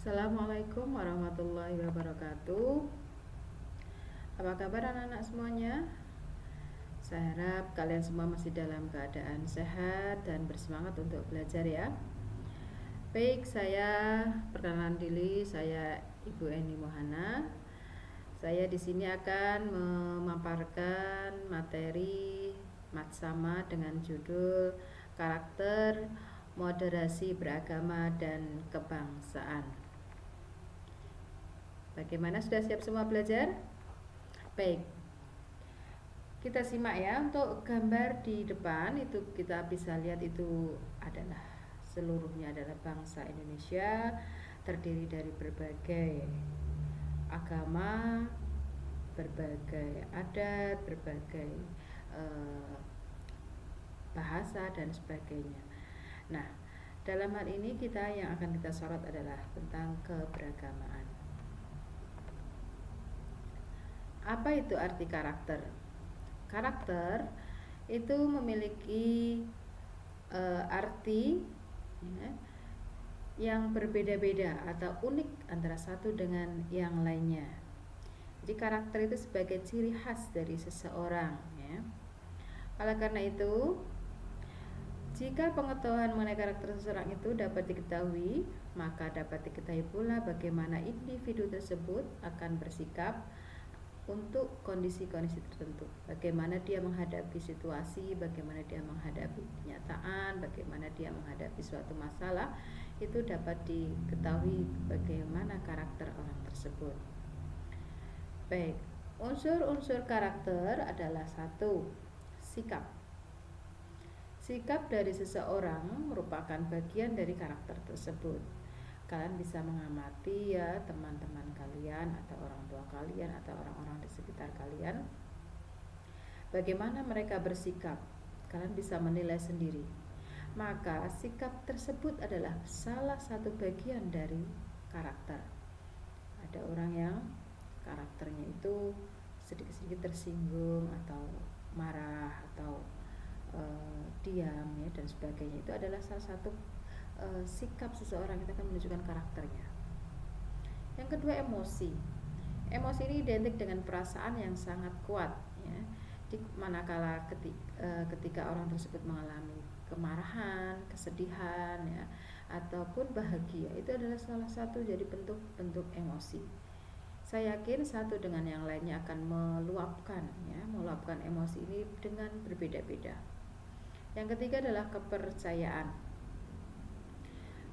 Assalamualaikum warahmatullahi wabarakatuh. Apa kabar anak-anak semuanya? Saya harap kalian semua masih dalam keadaan sehat dan bersemangat untuk belajar ya. Baik, saya perkenalan diri, saya Ibu Eni Mohana. Saya di sini akan memaparkan materi Matsama dengan judul Karakter, Moderasi Beragama dan Kebangsaan. Bagaimana, sudah siap semua belajar? Baik, kita simak ya. Untuk gambar di depan itu kita bisa lihat itu adalah seluruhnya adalah bangsa Indonesia, terdiri dari berbagai agama, berbagai adat, berbagai bahasa dan sebagainya. Nah, dalam hal ini yang akan kita sorot adalah tentang keberagamaan. Apa itu arti karakter? Karakter itu memiliki arti ya, yang berbeda-beda atau unik antara satu dengan yang lainnya. Jadi karakter itu sebagai ciri khas dari seseorang ya. Oleh karena itu, jika pengetahuan mengenai karakter seseorang itu dapat diketahui, maka dapat diketahui pula bagaimana individu tersebut akan bersikap untuk kondisi-kondisi tertentu. Bagaimana dia menghadapi situasi, bagaimana dia menghadapi kenyataan, bagaimana dia menghadapi suatu masalah, itu dapat diketahui bagaimana karakter orang tersebut. Baik, unsur-unsur karakter adalah satu, sikap. Sikap dari seseorang merupakan bagian dari karakter tersebut. Kalian bisa mengamati ya teman-teman kalian atau orang tua kalian atau orang-orang di sekitar kalian, bagaimana mereka bersikap. Kalian bisa menilai sendiri. Maka sikap tersebut adalah salah satu bagian dari karakter. Ada orang yang karakternya itu sedikit-sedikit tersinggung atau marah atau diam ya dan sebagainya. Itu adalah salah satu sikap seseorang, kita akan menunjukkan karakternya. Yang kedua, emosi. Emosi ini identik dengan perasaan yang sangat kuat ya. Di manakala ketika orang tersebut mengalami kemarahan, kesedihan ya, ataupun bahagia, itu adalah salah satu jadi bentuk emosi. Saya yakin satu dengan yang lainnya akan meluapkan emosi ini dengan berbeda-beda. Yang ketiga adalah kepercayaan.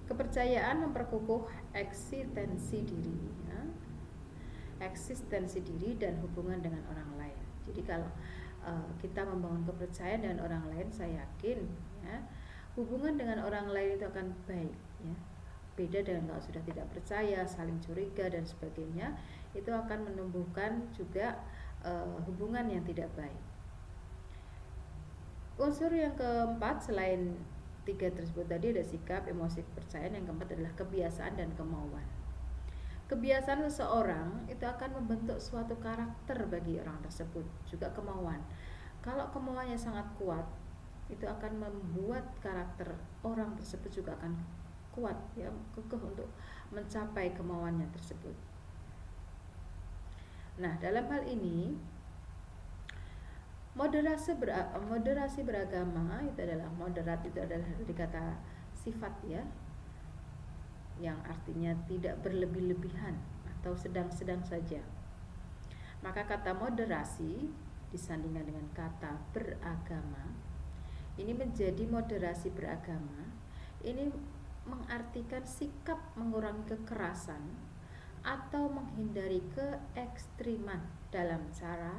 Kepercayaan memperkukuh eksistensi diri ya. Eksistensi diri dan hubungan dengan orang lain. Jadi kalau kita membangun kepercayaan dengan orang lain, saya yakin ya, hubungan dengan orang lain itu akan baik ya. Beda dengan kalau sudah tidak percaya, saling curiga dan sebagainya, itu akan menumbuhkan juga hubungan yang tidak baik. Unsur yang keempat selain tiga tersebut tadi ada sikap, emosi, kepercayaan. Yang keempat adalah kebiasaan dan kemauan. Kebiasaan seseorang itu akan membentuk suatu karakter bagi orang tersebut, juga kemauan. Kalau kemauannya sangat kuat, itu akan membuat karakter orang tersebut juga akan kuat ya, kekeh untuk mencapai kemauannya tersebut. Nah, dalam hal ini moderasi beragama itu adalah moderat, itu adalah dari kata sifat ya, yang artinya tidak berlebih-lebihan atau sedang-sedang saja. Maka kata moderasi disandingkan dengan kata beragama, ini menjadi moderasi beragama. Ini mengartikan sikap mengurangi kekerasan atau menghindari keekstriman dalam cara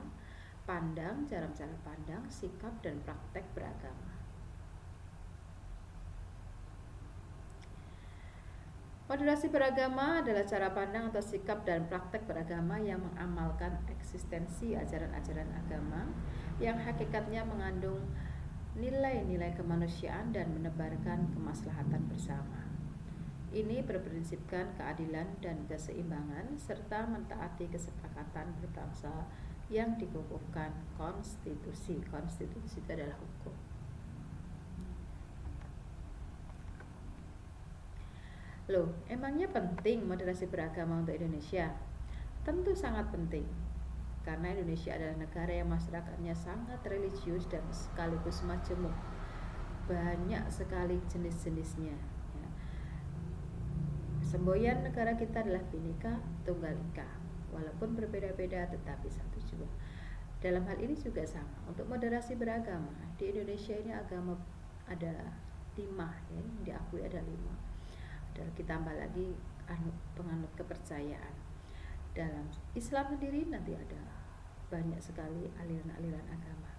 pandang, cara pandang, sikap dan praktek beragama. Moderasi beragama adalah cara pandang atau sikap dan praktek beragama yang mengamalkan eksistensi ajaran-ajaran agama yang hakikatnya mengandung nilai-nilai kemanusiaan dan menebarkan kemaslahatan bersama. Ini berprinsipkan keadilan dan keseimbangan serta mentaati kesepakatan berbangsa yang dikukuhkan konstitusi. Konstitusi itu adalah hukum. Loh, emangnya penting moderasi beragama untuk Indonesia? Tentu sangat penting, karena Indonesia adalah negara yang masyarakatnya sangat religius dan sekaligus majemuk. Banyak sekali jenis-jenisnya. Ya. Semboyan negara kita adalah Bhinneka Tunggal Ika, walaupun berbeda-beda tetapi satu jua. Dalam hal ini juga sama. Untuk moderasi beragama di Indonesia ini agama ada 5 ya, diakui ada 5. Dan ditambah lagi penganut kepercayaan. Dalam Islam sendiri nanti ada banyak sekali aliran-aliran agama.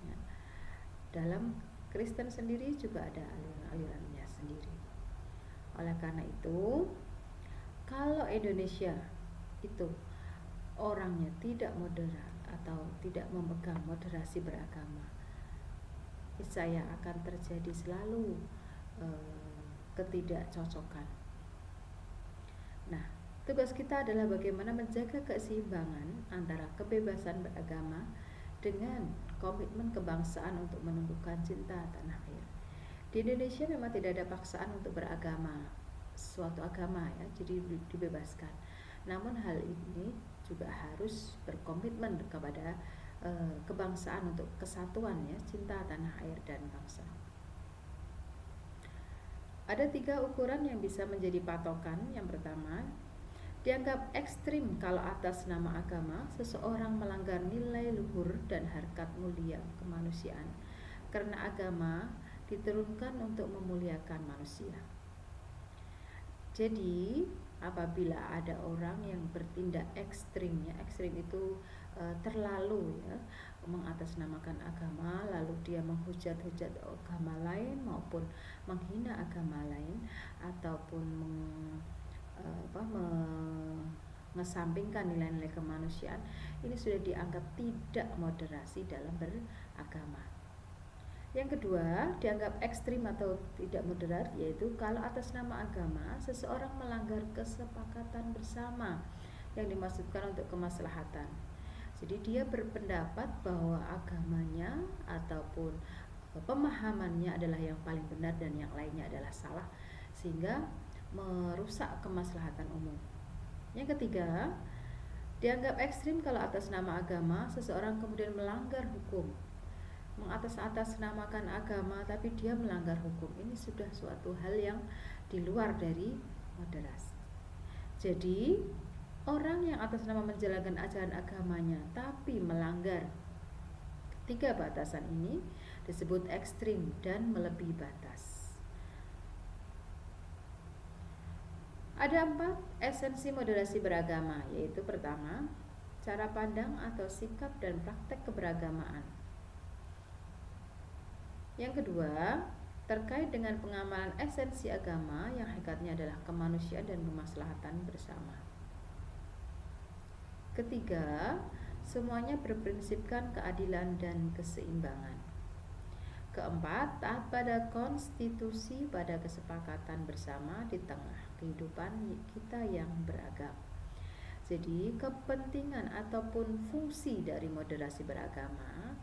Ya. Dalam Kristen sendiri juga ada aliran-alirannya sendiri. Oleh karena itu, kalau Indonesia itu orangnya tidak moderat atau tidak memegang moderasi beragama, saya akan terjadi selalu ketidakcocokan. Nah, tugas kita adalah bagaimana menjaga keseimbangan antara kebebasan beragama dengan komitmen kebangsaan untuk menumbuhkan cinta tanah air. Di Indonesia memang tidak ada paksaan untuk beragama, suatu agama ya, jadi dibebaskan. Namun hal ini juga harus berkomitmen kepada kebangsaan untuk kesatuan ya, cinta tanah air dan bangsa. Ada 3 ukuran yang bisa menjadi patokan. Yang pertama, dianggap ekstrim kalau atas nama agama seseorang melanggar nilai luhur dan harkat mulia kemanusiaan, karena agama diturunkan untuk memuliakan manusia. Jadi apabila ada orang yang bertindak ekstrim itu terlalu ya, mengatasnamakan agama, lalu dia menghujat-hujat agama lain maupun menghina agama lain ataupun mengesampingkan nilai-nilai kemanusiaan, ini sudah dianggap tidak moderasi dalam beragama. Yang kedua, dianggap ekstrim atau tidak moderat, yaitu kalau atas nama agama seseorang melanggar kesepakatan bersama yang dimaksudkan untuk kemaslahatan. Jadi dia berpendapat bahwa agamanya ataupun pemahamannya adalah yang paling benar dan yang lainnya adalah salah, sehingga merusak kemaslahatan umum. Yang ketiga, dianggap ekstrim kalau atas nama agama seseorang kemudian melanggar hukum, mengatasnamakan agama tapi dia melanggar hukum. Ini sudah suatu hal yang di luar dari moderasi. Jadi orang yang atas nama menjalankan ajaran agamanya tapi melanggar 3 batasan ini disebut ekstrim dan melebihi batas. Ada 4 esensi moderasi beragama, yaitu pertama, cara pandang atau sikap dan praktek keberagamaan. Yang kedua, terkait dengan pengamalan esensi agama yang hakikatnya adalah kemanusiaan dan kemaslahatan bersama. Ketiga, semuanya berprinsipkan keadilan dan keseimbangan. Keempat, taat pada konstitusi pada kesepakatan bersama di tengah kehidupan kita yang beragam. Jadi kepentingan ataupun fungsi dari moderasi beragama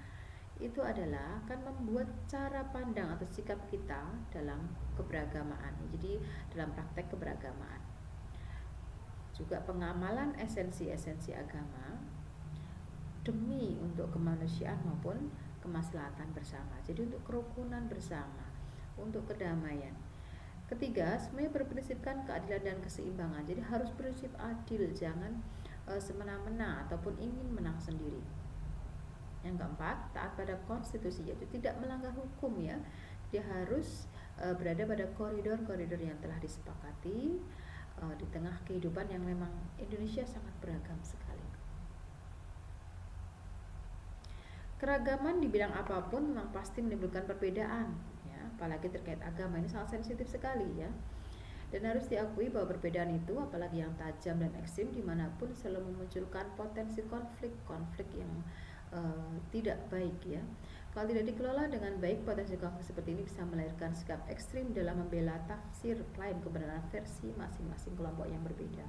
itu adalah akan membuat cara pandang atau sikap kita dalam keberagamaan, jadi dalam praktek keberagamaan. Juga pengamalan esensi-esensi agama demi untuk kemanusiaan maupun kemaslahatan bersama, jadi untuk kerukunan bersama, untuk kedamaian. Ketiga, semuanya berprinsipkan keadilan dan keseimbangan, jadi harus prinsip adil, jangan semena-mena ataupun ingin menang sendiri. Yang keempat, taat pada konstitusi, yaitu tidak melanggar hukum ya. Dia harus berada pada koridor-koridor yang telah disepakati di tengah kehidupan yang memang Indonesia sangat beragam sekali. Keragaman di bidang apapun memang pasti menimbulkan perbedaan ya, apalagi terkait agama, ini sangat sensitif sekali ya. Dan harus diakui bahwa perbedaan itu, apalagi yang tajam dan ekstrim dimanapun, selalu memunculkan potensi konflik yang tidak baik ya. Kalau tidak dikelola dengan baik, potensi konflik seperti ini bisa melahirkan sikap ekstrim dalam membela tafsir klaim kebenaran versi masing-masing kelompok yang berbeda.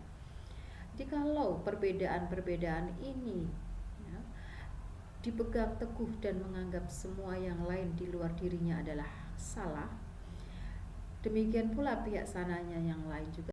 Jikalau perbedaan-perbedaan ini ya, dipegang teguh dan menganggap semua yang lain di luar dirinya adalah salah, Demikian pula pihak sananya yang lain juga